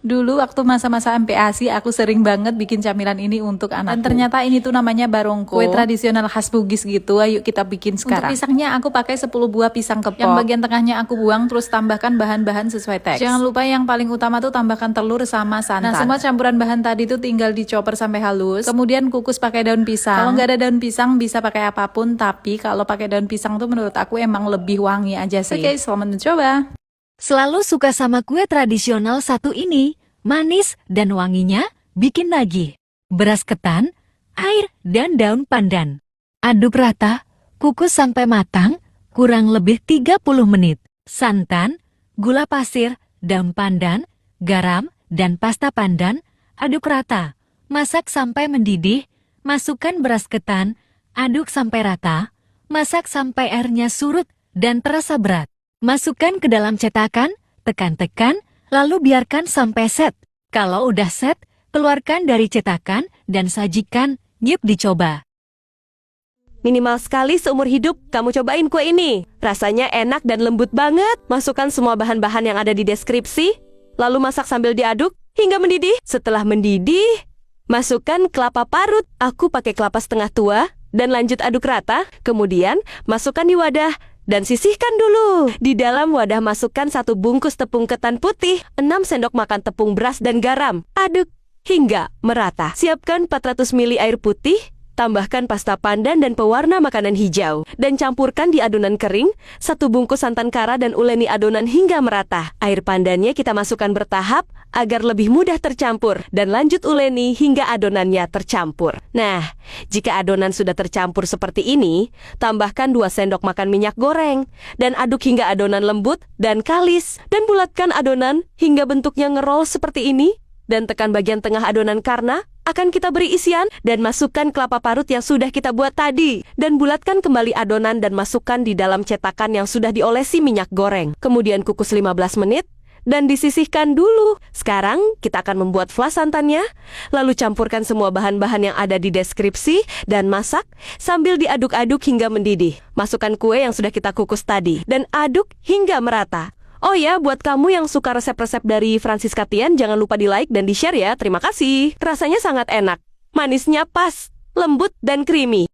Dulu waktu masa-masa MPASI aku sering banget bikin camilan ini untuk anak. Dan ternyata ini tuh namanya barongko, kue tradisional khas Bugis gitu. Ayo kita bikin sekarang. Untuk pisangnya aku pakai 10 buah pisang kepok. Yang bagian tengahnya aku buang, terus tambahkan bahan-bahan sesuai teks. Jangan lupa yang paling utama tuh tambahkan telur sama santan. Nah, semua campuran bahan tadi tuh tinggal dicoper sampai halus. Kemudian kukus pakai daun pisang. Kalau nggak ada daun pisang bisa pakai apapun, tapi kalau pakai daun pisang tuh menurut aku emang lebih wangi aja sih. Oke, selamat mencoba. Selalu suka sama kue tradisional satu ini, manis dan wanginya bikin nagih. Beras ketan, air, dan daun pandan. Aduk rata, kukus sampai matang, kurang lebih 30 menit. Santan, gula pasir, daun pandan, garam, dan pasta pandan, aduk rata. Masak sampai mendidih, masukkan beras ketan, aduk sampai rata, masak sampai airnya surut dan terasa berat. Masukkan ke dalam cetakan, tekan-tekan, lalu biarkan sampai set. Kalau udah set, keluarkan dari cetakan dan sajikan. Yuk dicoba. Minimal sekali seumur hidup kamu cobain kue ini. Rasanya enak dan lembut banget. Masukkan semua bahan-bahan yang ada di deskripsi, lalu masak sambil diaduk hingga mendidih. Setelah mendidih, masukkan kelapa parut. Aku pakai kelapa setengah tua dan lanjut aduk rata. Kemudian masukkan di wadah dan sisihkan dulu. Di dalam wadah masukkan 1 bungkus tepung ketan putih, 6 sendok makan tepung beras dan garam. Aduk hingga merata. Siapkan 400 ml air putih, tambahkan pasta pandan dan pewarna makanan hijau, dan campurkan di adonan kering, 1 bungkus santan kara dan uleni adonan hingga merata. Air pandannya kita masukkan bertahap agar lebih mudah tercampur, dan lanjut uleni hingga adonannya tercampur. Nah, jika adonan sudah tercampur seperti ini, tambahkan 2 sendok makan minyak goreng, dan aduk hingga adonan lembut dan kalis, dan bulatkan adonan hingga bentuknya ngerol seperti ini, dan tekan bagian tengah adonan karena akan kita beri isian, dan masukkan kelapa parut yang sudah kita buat tadi, dan bulatkan kembali adonan dan masukkan di dalam cetakan yang sudah diolesi minyak goreng. Kemudian kukus 15 menit, dan disisihkan dulu. Sekarang kita akan membuat flan santannya, lalu campurkan semua bahan-bahan yang ada di deskripsi, dan masak sambil diaduk-aduk hingga mendidih. Masukkan kue yang sudah kita kukus tadi, dan aduk hingga merata. Oh ya, buat kamu yang suka resep-resep dari Francisca Tian, jangan lupa di-like dan di-share ya. Terima kasih. Rasanya sangat enak. Manisnya pas, lembut dan creamy.